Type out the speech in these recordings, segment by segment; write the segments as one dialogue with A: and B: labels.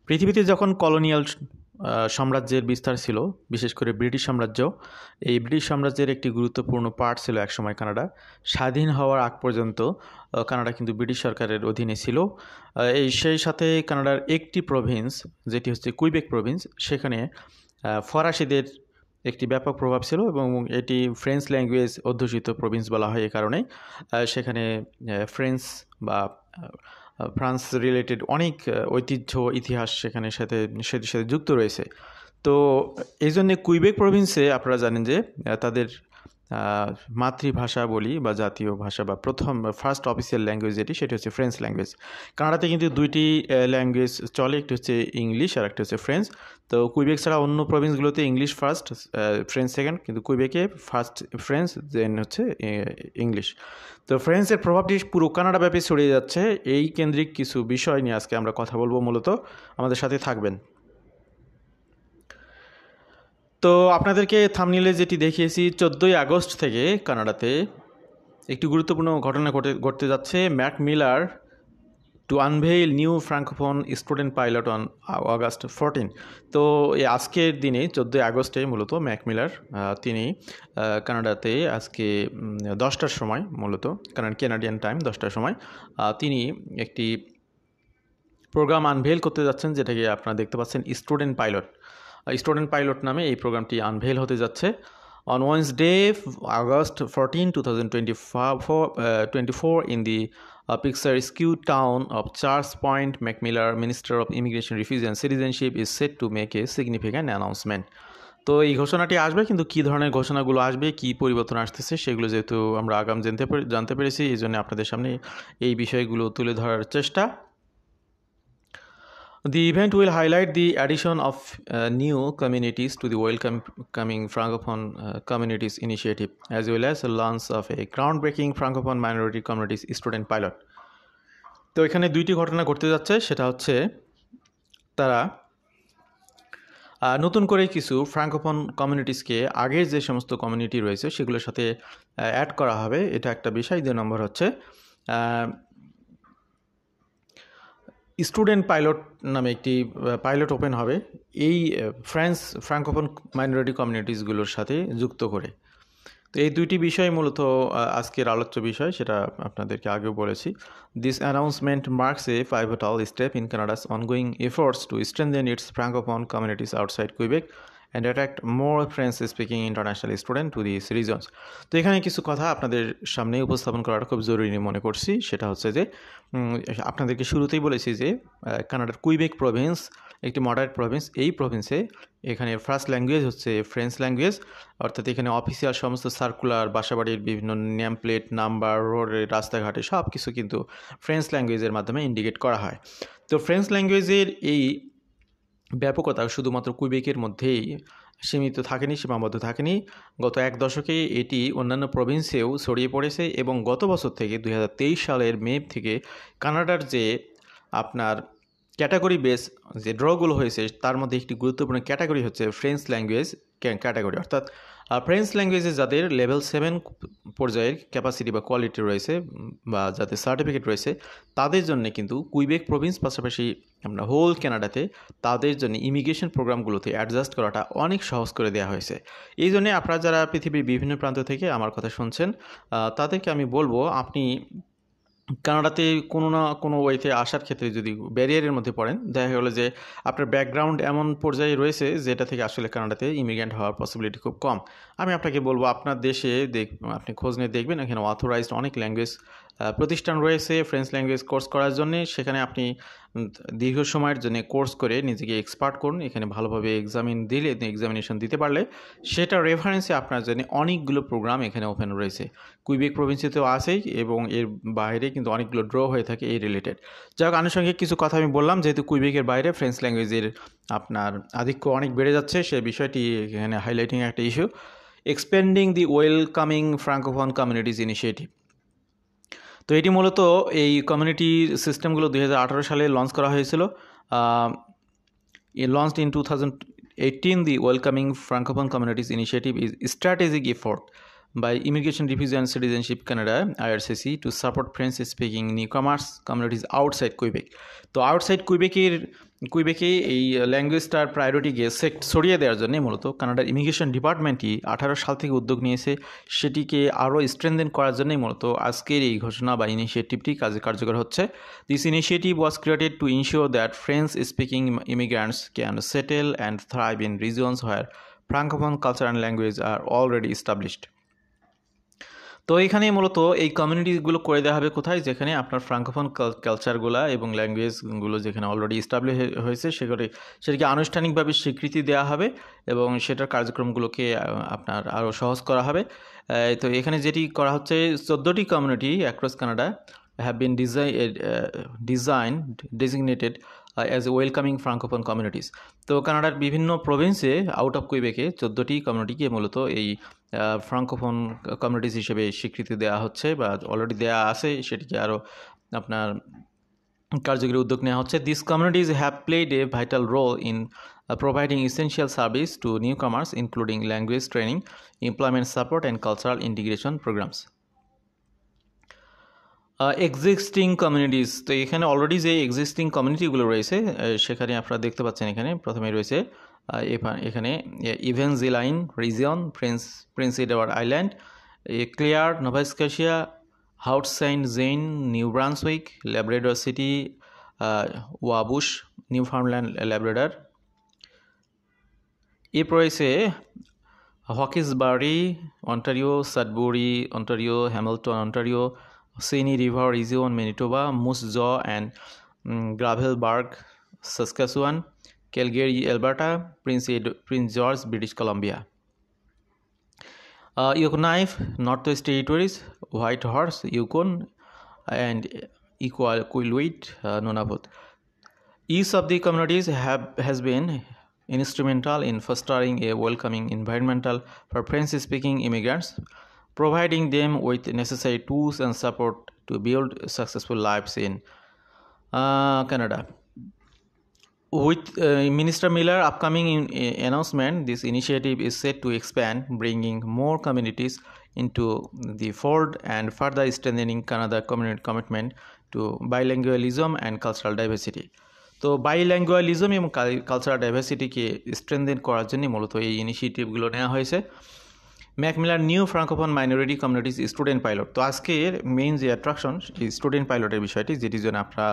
A: পৃথিবীতে যখন কলোনিয়াল সাম্রাজ্যের বিস্তার ছিল, বিশেষ করে ব্রিটিশ সাম্রাজ্য, এই ব্রিটিশ সাম্রাজ্যের একটি গুরুত্বপূর্ণ পার্ট ছিল একসময় কানাডা। স্বাধীন হওয়ার আগ পর্যন্ত কানাডা কিন্তু ব্রিটিশ সরকারের অধীনে ছিল। সেই সাথে কানাডার একটি প্রভিন্স, যেটি হচ্ছে কুইবেক প্রভিন্স, সেখানে ফরাসিদের একটি ব্যাপক প্রভাব ছিল এবং এটি ফ্রেঞ্চ ল্যাঙ্গুয়েজ অধ্যুষিত প্রভিন্স বলা হয়। এই কারণে সেখানে ফ্রেঞ্চ বা ফ্রান্স রিলেটেড অনেক ঐতিহ্য ইতিহাস সেটার সাথে যুক্ত রয়েছে। তো এই জন্যে কুইবেক প্রভিন্সে আপনারা জানেন যে তাদের মাতৃভাষা বলি বা জাতীয় ভাষা বা ফার্স্ট অফিসিয়াল ল্যাঙ্গুয়েজ সেটি হচ্ছে ফ্রেঞ্চ ল্যাঙ্গুয়েজ। কানাডাতে কিন্তু দুইটি ল্যাঙ্গুয়েজ চলে, একটি হচ্ছে ইংলিশ আর একটা হচ্ছে ফ্রেঞ্চ। তো কুইবেক ছাড়া অন্য প্রভিন্সগুলোতে ইংলিশ ফার্স্ট, ফ্রেঞ্চ সেকেন্ড, কিন্তু কুইবেকে ফার্স্ট ফ্রেঞ্চ, দেন হচ্ছে ইংলিশ। তো ফ্রেঞ্চের প্রভাবটি পুরো কানাডা ব্যাপী ছড়িয়ে যাচ্ছে। এই কেন্দ্রিক কিছু বিষয় নিয়ে আজকে আমরা কথা বলবো। মূলত আমাদের সাথে থাকবেন। তো আপনাদেরকে থাম্বনেইলে যেটি দেখিয়েছি, 14ই আগস্ট থেকে কানাডাতে একটি গুরুত্বপূর্ণ ঘটনা ঘটতে যাচ্ছে। Marc Miller to unveil new Francophone student pilot on August 14। তো এই আজকের দিনে 14ই আগস্টে মূলত ম্যাক মিলার তিনি কানাডাতে আজকে 10টার সময়, মূলত কানাডিয়ান টাইম 10টার সময়, তিনি একটি প্রোগ্রাম আনভেইল করতে যাচ্ছেন, যেটাকে আপনারা দেখতে পাচ্ছেন স্টুডেন্ট পাইলট নামে এই প্রোগ্রামটি আনভেইল হতে যাচ্ছে। On Wednesday, August 14, 2024, in the picturesque town of Charles Point, Mac Miller, Minister of Immigration, Refugee and Citizenship, is set to make a significant announcement. তো এই ঘোষণাটি আসবে, কিন্তু কী ধরনের ঘোষণাগুলো আসবে, কী পরিবর্তন আসতেছে, সেগুলো যেহেতু আমরা আগাম জানতে পেরেছি, এই জন্য আপনাদের সামনে এই বিষয়গুলো তুলে ধরার চেষ্টা। The event will highlight the addition of new communities to the welcoming Francophone Communities Initiative, as well as the launch of a groundbreaking Francophone minority communities student pilot. তো এখানে দুইটি ঘটনা ঘটতে যাচ্ছে। সেটা হচ্ছে তারা নতুন করে কিছু ফ্রাঙ্কোফোন কমিউনিটিসকে আগের যে সমস্ত কমিউনিটি রয়েছে সেগুলোর সাথে অ্যাড করা হবে, এটা একটা বিষয়। 2 নম্বর হচ্ছে স্টুডেন্ট পাইলট নামে একটি পাইলট ওপেন হবে এই ফ্রাঙ্কোফোন মাইনরিটি কমিউনিটিসগুলোর সাথে যুক্ত করে। তো এই দুইটি বিষয় মূলত আজকের আলোচ্য বিষয়, সেটা আপনাদেরকে আগেও বলেছি। This announcement marks a pivotal step in Canada's ongoing efforts to strengthen its Francophone communities outside Quebec and attract more French speaking international student to this regions. তো এখানে কিছু কথা আপনাদের সামনে উপস্থাপন করাটা খুব জরুরি মনে করছি। সেটা হচ্ছে যে আপনাদেরকে শুরুতেই বলেছি যে কানাডার কুইবেক প্রভিন্স একটি মডারেট প্রভিন্স। এই প্রভিন্সে এখানে ফার্স্ট ল্যাঙ্গুয়েজ হচ্ছে ফ্রেঞ্চ ল্যাঙ্গুয়েজ, অর্থাৎ এখানে অফিসিয়াল সমস্ত সার্কুলার, বাসাবাড়ির বিভিন্ন নেম প্লেট, নাম্বার, রোডের, রাস্তাঘাটে সব কিছু কিন্তু ফ্রেঞ্চ ল্যাঙ্গুয়েজের মাধ্যমে ইন্ডিকেট করা হয়। তো ফ্রেঞ্চ ল্যাঙ্গুয়েজের এই ব্যাপকতা শুধুমাত্র কুইবেকের মধ্যেই সীমাবদ্ধ থাকেনি। গত 1 দশকে এটি অন্যান্য প্রভিন্সেও ছড়িয়ে পড়েছে এবং গত বছর থেকে 2023 সালের মে থেকে কানাডার যে আপনার ক্যাটাগরি বেস যে ড্রগুলো হয়েছে, তার মধ্যে একটি গুরুত্বপূর্ণ ক্যাটাগরি হচ্ছে ফ্রেঞ্চ ল্যাঙ্গুয়েজ ক্যাটাগরি। অর্থাৎ ফ্রেঞ্চ ল্যাঙ্গুয়েজে যাদের লেভেল 7 পর্যায়ের ক্যাপাসিটি বা কোয়ালিটি রয়েছে বা যাদের সার্টিফিকেট রয়েছে, তাদের জন্য কিন্তু কুইবেক প্রভিন্স পাশাপাশি আমরা হোল কানাডাতে তাদের জন্য ইমিগ্রেশন প্রোগ্রামগুলোতে অ্যাডজাস্ট করাটা অনেক সহজ করে দেওয়া হয়েছে। এই জন্যে আপনারা যারা পৃথিবীর বিভিন্ন প্রান্ত থেকে আমার কথা শুনছেন, তাদেরকে আমি বলবো, আপনি কানাডাতে কোনো না কোনো ওয়েতে আসার ক্ষেত্রে যদি ব্যারিয়ারের মধ্যে পড়েন, দেখা গেলো যে আপনার ব্যাকগ্রাউন্ড এমন পর্যায়ে রয়েছে যেটা থেকে আসলে কানাডাতে ইমিগ্রেন্ট হওয়ার পসিবিলিটি খুব কম। আমি আপনাকে বলবো, আপনার দেশে আপনি খোঁজ নিয়ে দেখবেন, এখানে অথরাইজড অনেক ল্যাঙ্গুয়েজ প্রতিষ্ঠান রয়েছে ফ্রেঞ্চ ল্যাঙ্গুয়েজ কোর্স করার জন্যে। সেখানে আপনি দীর্ঘ সময়ের জন্য কোর্স করে নিজেকে এক্সপার্ট করুন। এখানে ভালোভাবে এক্সামিনেশন দিতে পারলে সেটা রেফারেন্সে আপনার জন্য অনেকগুলো প্রোগ্রাম এখানে ওপেন রয়েছে। কুইবেক প্রভিন্সেতেও আছেই এবং এর বাইরে কিন্তু অনেকগুলো ড্র হয়ে থাকে এই রিলেটেড। যাই হোক, আনুষঙ্গিক কিছু কথা আমি বললাম। যেহেতু কুইবেকের বাইরে ফ্রেঞ্চ ল্যাঙ্গুয়েজের আপনার আধিক্য অনেক বেড়ে যাচ্ছে, সেই বিষয়টি এখানে হাইলাইটিং একটা ইস্যু। এক্সপেন্ডিং দি ওয়েলকামিং ফ্রাঙ্কোফোন কমিউনিটিজ ইনিশিয়েটিভ। তো এটি মূলত এই কমিউনিটি সিস্টেমগুলো 2018 সালে লঞ্চ করা হয়েছিল। Launched in 2018, the Welcoming Francophone Communities Initiative is a strategic effort by Immigration, Refugee and Citizenship Canada IRCC to support French-speaking newcomers communities outside Quebec. তো outside কুইবেকের কুইবেকে এই ল্যাঙ্গুয়েজটার প্রায়োরিটিকে ছড়িয়ে দেওয়ার জন্য মূলত কানাডার ইমিগ্রেশন ডিপার্টমেন্টই 18 সাল থেকে উদ্যোগ নিয়েছে, সেটিকে আরও স্ট্রেনথেন করার জন্যই মূলত আজকের এই ঘোষণা বা ইনিশিয়েটিভটি কার্যকর হচ্ছে। This initiative was created to ensure that French speaking immigrants can settle and thrive in regions where francophone culture and language are already established. তো এখানে মূলত এই কমিউনিটিগুলো করে দেওয়া হবে কোথায়, যেখানে আপনার ফ্রাঙ্কোফোন কালচারগুলো এবং ল্যাঙ্গুয়েজগুলো যেখানে অলরেডি এস্টাবলিশ হয়েছে সেটাকে আনুষ্ঠানিকভাবে স্বীকৃতি দেওয়া হবে এবং সেটার কার্যক্রমগুলোকে আপনার আরও সহজ করা হবে। তো এখানে যেটি করা হচ্ছে, 14টি community across Canada have been designated as welcoming francophone communities. তো কানাডার বিভিন্ন প্রভিন্সে আউট অফ কুইবেকে 14টি কমিউনিটিকে মূলত এই ফ্রাঙ্কোফোন কমিউনিটিস হিসেবে স্বীকৃতি দেওয়া হচ্ছে বা অলরেডি দেওয়া আছে, সেটিকে আরও আপনার কার্যকরী উদ্যোগ নেওয়া হচ্ছে। This communities have played a vital role in providing essential service to newcomers including language training, employment support and cultural integration programs. Existing communities, তো এখানে অলরেডি যে এক্সিস্টিং কমিউনিটিগুলো রয়েছে সেখানে আপনারা দেখতে পাচ্ছেন, এখানে প্রথমে রয়েছে এখানে Evangeline region, Prince Edward Island, Clare Nova Scotia, Haut Saint Jean New Brunswick, Labrador City, Wabush Newfoundland Labrador. এরপর রয়েছে Hawkesbury Ontario, Sudbury Ontario, Hamilton Ontario, Sini River region Manitoba, Moose Jaw and Gravelbourg, Saskatchewan, Calgary, Alberta, Prince George, British Columbia. Yukon, Northwest Territories, Whitehorse, Yukon, and Iqaluit, Nunavut. Each of the communities has been instrumental in fostering a welcoming environment for French-speaking immigrants, providing them with necessary tools and support to build successful lives in Canada. With Minister Miller's upcoming announcement, this initiative is set to expand, bringing more communities into the fold and further strengthening Canada's commitment to bilingualism and cultural diversity. তো বাইল্যাঙ্গুয়ালিজম এবং cultural ডাইভার্সিটিকে স্ট্রেনথেন করার জন্য মূলত এই ইনিশিয়েটিভগুলো নেওয়া হয়েছে। ম্যাকমিলার new Francophone minority communities student pilot, তো আজকের মেইন যে অ্যাট্রাকশন এই স্টুডেন্ট পাইলটের বিষয়টি, যেটির জন্য আপনারা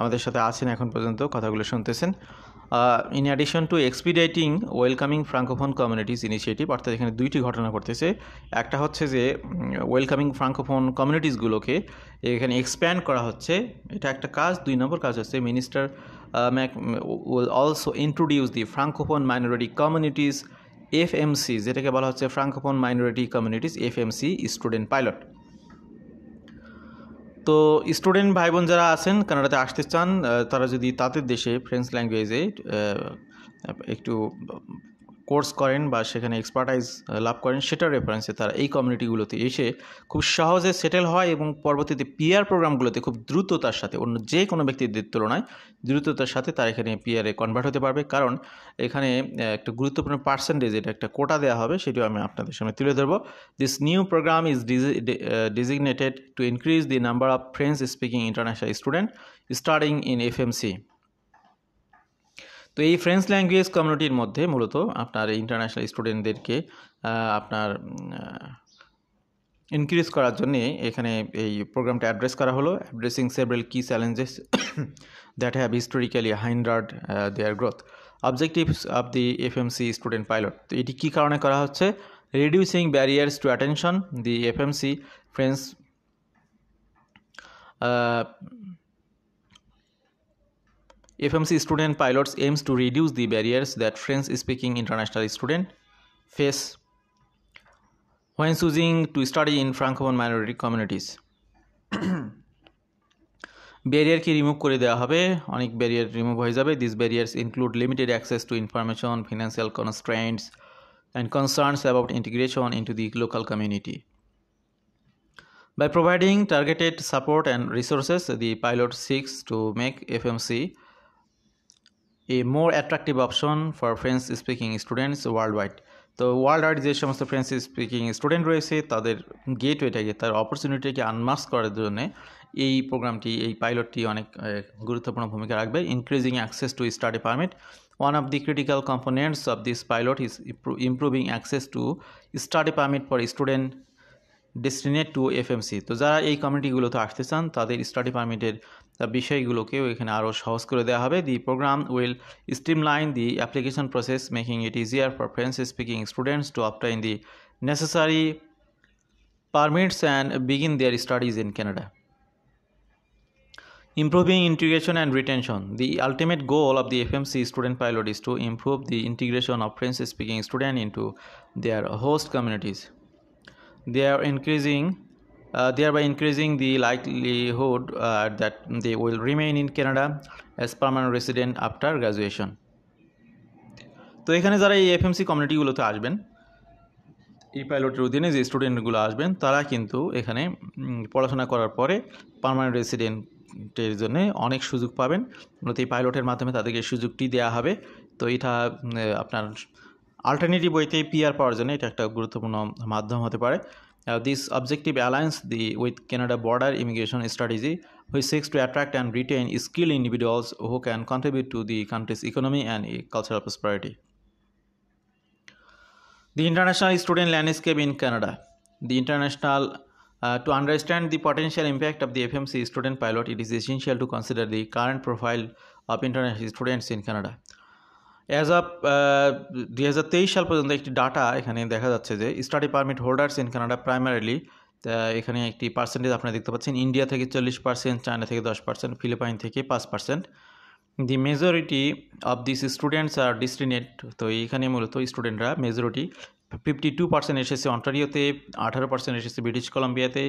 A: আমাদের সাথে আছেন এখন পর্যন্ত, কথাগুলো শুনতেছেন। In addition to expediting welcoming Francophone communities initiative, অর্থাৎ এখানে দুইটি ঘটনা ঘটতেছে। একটা হচ্ছে যে ওয়েলকামিং ফ্রাঙ্কোফোন কমিউনিটিসগুলোকে এখানে এক্সপ্যান্ড করা হচ্ছে, এটা একটা কাজ। 2 নম্বর কাজ হচ্ছে minister will also introduce the Francophone minority communities FMC, যেটাকে বলা হচ্ছে Francophone minority communities FMC student pilot. তো স্টুডেন্ট ভাই বোন যারা আছেন কানাডাতে আসতে চান, তারা যদি তাদের দেশে ফ্রেঞ্চ ল্যাঙ্গুয়েজে একটু কোর্স করেন বা সেখানে এক্সপার্টাইজ লাভ করেন, সেটার রেফারেন্সে তারা এই কমিউনিটিগুলোতে এসে খুব সহজে সেটেল হয় এবং পরবর্তীতে পিআর প্রোগ্রামগুলোতে খুব দ্রুততার সাথে, অন্য যে কোনো ব্যক্তিদের তুলনায় দ্রুততার সাথে তারা এখানে পিআরে কনভার্ট হতে পারবে। কারণ এখানে একটা গুরুত্বপূর্ণ পার্সেন্টেজ, এটা একটা কোটা দেওয়া হবে, সেটিও আমি আপনাদের সামনে তুলে ধরবো। This new programme is designated to increase the number of French speaking international students starting in FMC. তো এই ফ্রেঞ্চ ল্যাঙ্গুয়েজ কমিউনিটির মধ্যে মূলত আপনার ইন্টারন্যাশনাল স্টুডেন্টদেরকে আপনার ইনক্রিজ করার জন্যে এখানে এই প্রোগ্রামটা অ্যাড্রেস করা হলো, addressing several key challenges that have historically hindered their growth. Objectives of the FMC student pilot, তো এটি কী কারণে করা হচ্ছে? Reducing barriers to attention, the FMC French FMC student pilots aims to reduce the barriers that French-speaking international students face when choosing to study in Francophone minority communities. ব্যারিয়ারকে remove করে দেওয়া হবে, অনেক ব্যারিয়ার রিমুভ হয়ে যাবে। This barriers include limited access to information, financial constraints and concerns about integration into the local community. By providing targeted support and resources, the pilot seeks to make FMC a more attractive option for French-speaking students worldwide. তো world wide যে সমস্ত French speaking student রয়েছে তাদের গেটওয়েটাকে, তার অপরচুনিটিকে unmask করার জন্য এই প্রোগ্রামটি, এই পাইলটটি অনেক গুরুত্বপূর্ণ ভূমিকা রাখবে। Increasing access to study permit, one of the critical components of this pilot is improving access to study permit for student destined to FMC. তো যারা এই কমিউনিটিগুলোতে আসতে চান তাদের স্টাডি পারমিটের বিষয়গুলোকেও এখানে আরও সহজ করে দেওয়া হবে। The program will streamline the application process, making it easier for French speaking students to obtain the necessary permits and begin their studies in Canada. Improving integration and retention. The ultimate goal of the FMC student pilot is to improve the integration of French-speaking students into their host communities. Thereby increasing the likelihood that they will remain in Canada as permanent resident after graduation. তো এখানে যারা এই FMC কমিউনিটিগুলোতে আসবেন, এই পাইলটের অধীনে যে স্টুডেন্টগুলো আসবেন তারা কিন্তু এখানে পড়াশোনা করার পরে পার্মানেন্ট রেসিডেন্টের জন্য অনেক সুযোগ পাবেন। মূলত এই পাইলটের মাধ্যমে তাদেরকে সুযোগটি দেওয়া হবে। তো এটা আপনার অল্টারনেটিভ ওয়েতে পিআর পাওয়ার জন্য এটা একটা গুরুত্বপূর্ণ মাধ্যম হতে পারে। This objective alliance with Canada border immigration strategy which seeks to attract and retain skilled individuals who can contribute to the country's economy and cultural prosperity. The international student landscape in Canada. To understand the potential impact of the FMC student pilot, it is essential to consider the current profile of international students in Canada. As of 2023 সাল পর্যন্ত একটি data এখানে দেখা যাচ্ছে যে study permit holders in Canada primarily, এখানে একটি percentage আপনারা দেখতে পাচ্ছেন, ইন্ডিয়া থেকে 40%, চায়না থেকে 10%, ফিলিপাইন থেকে 5%। The majority of this students are destined. তো এইখানে মূলত স্টুডেন্টরা মেজরিটি 52% এসেছে অন্টারিওতে, 18% এসেছে ব্রিটিশ কলাম্বিয়াতে,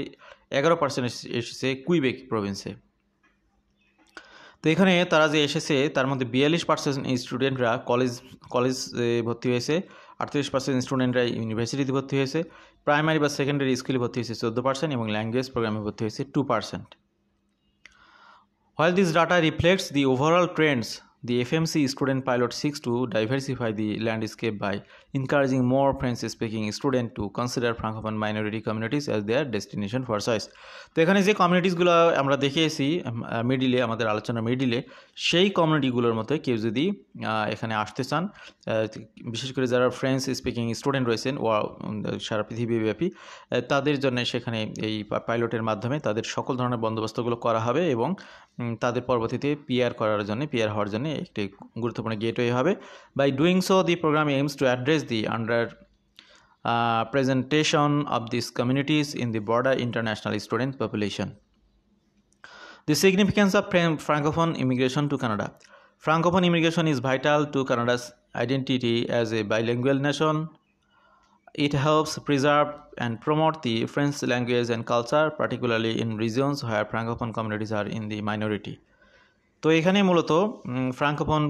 A: 11% এসেছে কুইবেক প্রভিন্সে। তো এখানে তারা যে এসেছে তার মধ্যে 42% স্টুডেন্টরা কলেজে ভর্তি হয়েছে, 38% স্টুডেন্টরা ইউনিভার্সিটিতে ভর্তি হয়েছে, প্রাইমারি বা সেকেন্ডারি স্কুলে ভর্তি হয়েছে 14% এবং ল্যাঙ্গুয়েজ প্রোগ্রামে ভর্তি হয়েছে 2%। While this data reflects the overall trends, the FMC student pilot seeks to diversify the landscape by encouraging more French-speaking students to consider Francophone minority communities as their destination for choice. তো এখানে যে কমিউনিটিসগুলো আমরা দেখিয়েছি মিডিলে, আমাদের আলোচনার মিডিলে, সেই কমিউনিটিগুলোর মধ্যে কেউ যদি এখানে আসতে চান, বিশেষ করে যারা ফ্রেঞ্চ স্পিকিং স্টুডেন্ট রয়েছেন সারা পৃথিবীব্যাপী, তাদের জন্য সেখানে এই পাইলটের মাধ্যমে তাদের সকল ধরনের বন্দোবস্তগুলো করা হবে এবং তাদের পরবর্তীতে পিআর হওয়ার জন্য একটি গুরুত্বপূর্ণ গেটওয়ে হবে। By doing so the program aims to address the under presentation of these communities in the broader international student population. The significance of Francophone immigration to Canada. Francophone immigration is vital to Canada's identity as a bilingual nation. It helps preserve and promote the French language and culture, particularly in regions where Francophone communities are in the minority. তো এখানে মূলত Francophone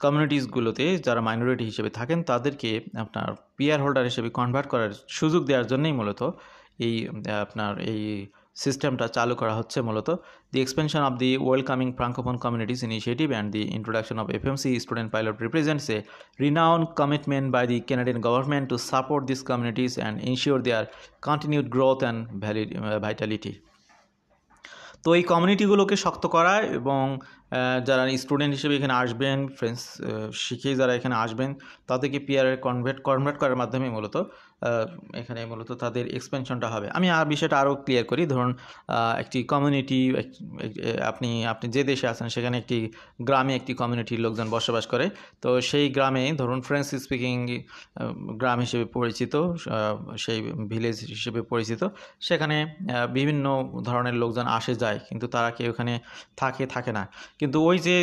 A: কমিউনিটিসগুলোতে যারা minority হিসেবে থাকেন তাদেরকে আপনার PR holder হিসেবে convert করার সুযোগ দেওয়ার জন্যই মূলত এই সিস্টেমটা চালু করা হচ্ছে। মূলত the expansion of the welcoming Francophone communities initiative and the introduction of FMC student pilot represents a renowned commitment by the Canadian government to support these communities and ensure their continued growth and vitality. তো এই কমিউনিটিগুলোকে শক্ত করা এবং যারা student হিসেবে এখানে আসবেন, French শিখে যারা এখানে আসবেন তাদেরকে পিআর কনভার্ট করার মাধ্যমে মূলত এখানে মূলত তাদের এক্সপেনশনটা হবে। আমি বিষয়টা আরও ক্লিয়ার করি। ধরুন একটি কমিউনিটি, আপনি যে দেশে আছেন সেখানে একটি গ্রামে একটি কমিউনিটির লোকজন বসবাস করে। তো সেই গ্রামে ধরুন ফ্রেঞ্চ স্পিকিং গ্রাম হিসেবে পরিচিত, সেই ভিলেজ হিসেবে পরিচিত, সেখানে বিভিন্ন ধরনের লোকজন আসে যায়, কিন্তু তারা কেউ ওখানে থাকে না। কিন্তু ওই যে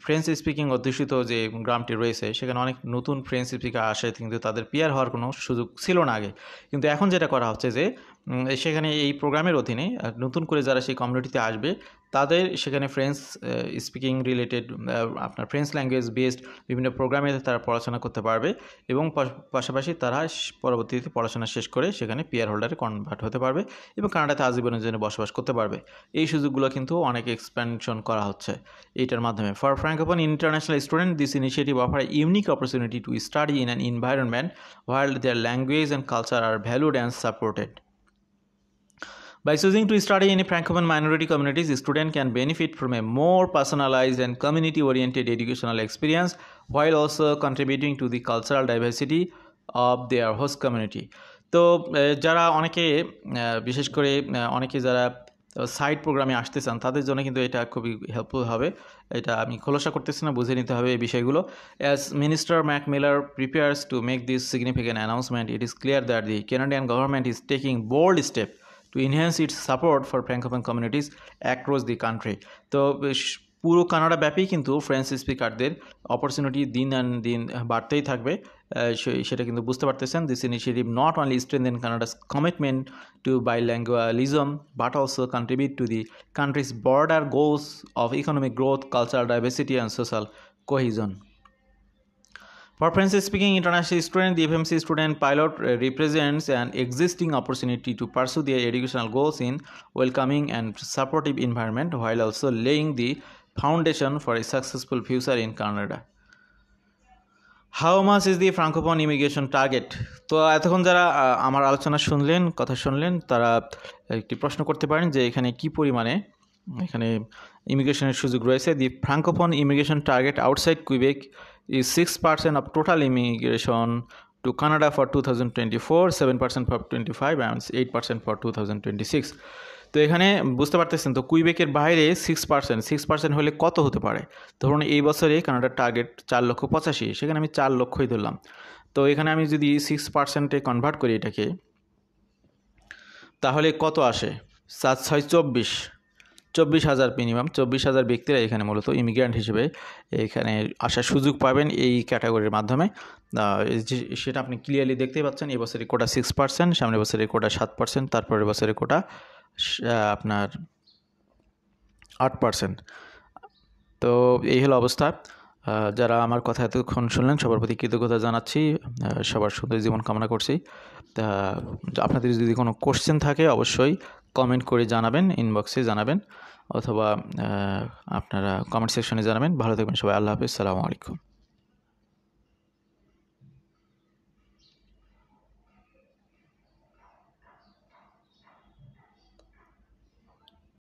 A: ফ্রেঞ্চ স্পিকিং অধ্যুষিত যে গ্রামটি রয়েছে সেখানে অনেক নতুন ফ্রেঞ্চ স্পিকার আসে, কিন্তু তাদের পিআর হওয়ার কোনো সুযোগ ছিল না আগে। কিন্তু এখন যেটা করা হচ্ছে যে সেখানে এই প্রোগ্রামের অধীনে নতুন করে যারা সেই কমিউনিটিতে আসবে তাদের সেখানে ফ্রেঞ্চ স্পিকিং রিলেটেড আপনার ফ্রেঞ্চ ল্যাঙ্গুয়েজ বেসড বিভিন্ন প্রোগ্রামে তারা পড়াশোনা করতে পারবে এবং পাশাপাশি তারা পরবর্তীতে পড়াশোনা শেষ করে সেখানে পিআর হোল্ডারে কনভার্ট হতে পারবে এবং কানাডাতে আজীবনের জন্য বসবাস করতে পারবে। এই সুযোগগুলো কিন্তু অনেক এক্সপ্যানশন করা হচ্ছে এইটার মাধ্যমে। For Francophone international student, this initiative offer a unique opportunity to study in an environment where their language and culture are valued and supported. By choosing to study in a Francophone minority communities, students can benefit from a more personalized and community-oriented educational experience while also contributing to the cultural diversity of their host community. তো যারা অনেকে বিশেষ করে অনেকে যারা side প্রোগ্রামে আসতে চান তাদের জন্য কিন্তু এটা খুবই হেল্পফুল হবে। এটা আমি খোলাসা করতেছি না, বুঝে নিতে হবে এই বিষয়গুলো। As Minister Mac Miller prepares to make this significant announcement, it is clear that the Canadian government is taking bold steps to enhance its support for Francophone communities across the country. তো পুরো Canada ব্যাপী কিন্তু French স্পিকারদের opportunity দিন দিন বাড়তেই থাকবে, সেটা কিন্তু বুঝতে পারতেছেন। This initiative not only strengthen Canada's commitment to bilingualism but also contribute to the country's broader goals of economic growth, cultural diversity and social cohesion. For French-speaking international students, the FMC student pilot represents an existing opportunity to pursue their educational goals in welcoming and supportive environment while also laying the foundation for a successful future in Canada. How much is the Francophone immigration target? তো এতক্ষণ যারা আমার আলোচনা শুনলেন, কথা শুনলেন, তারা একটি প্রশ্ন করতে পারেন যে এখানে কি পরিমাণে এখানে ইমিগ্রেশনের সুযোগ রয়েছে। দি Francophone immigration target outside Quebec is 6% of total immigration to Canada for 2024, 7% for 2025 and 8% for 2026. তো এখানে বুঝতে পারতেছেন তো কুইবেকের বাইরে 6% হলে কত হতে পারে। ধরুন এই বছরে কানাডার টার্গেট 4,85,000, সেখানে আমি 4 লক্ষই ধরলাম। তো এখানে আমি যদি 6%-এ কনভার্ট করি এটাকে, তাহলে কত আসে? 24,000 মিনিমাম 24,000 ব্যক্তিরা এখানে মূলত ইমিগ্রেন্ট হিসেবে এখানে আসার সুযোগ পাবেন এই ক্যাটাগরির মাধ্যমে। সেটা আপনি ক্লিয়ারলি দেখতেই পাচ্ছেন। এই বছরের কোটা 6%, সামনের বছরের কোটা 7%, তারপরের বছরের কোটা আপনার 8%। তো এই হলো অবস্থা। যারা আমার কথা এতক্ষণ শুনলেন সবার প্রতি কৃতজ্ঞতা জানাচ্ছি, সবার সুন্দর জীবন কামনা করছি। তা আপনাদের যদি কোনো কোশ্চেন থাকে অবশ্যই কমেন্ট করে জানাবেন, ইনবক্সে জানাবেন অথবা আপনারা কমেন্ট সেকশনে জানাবেন। ভালো থাকবেন সবাই। আল্লাহ হাফিজ, সালামু আলাইকুম।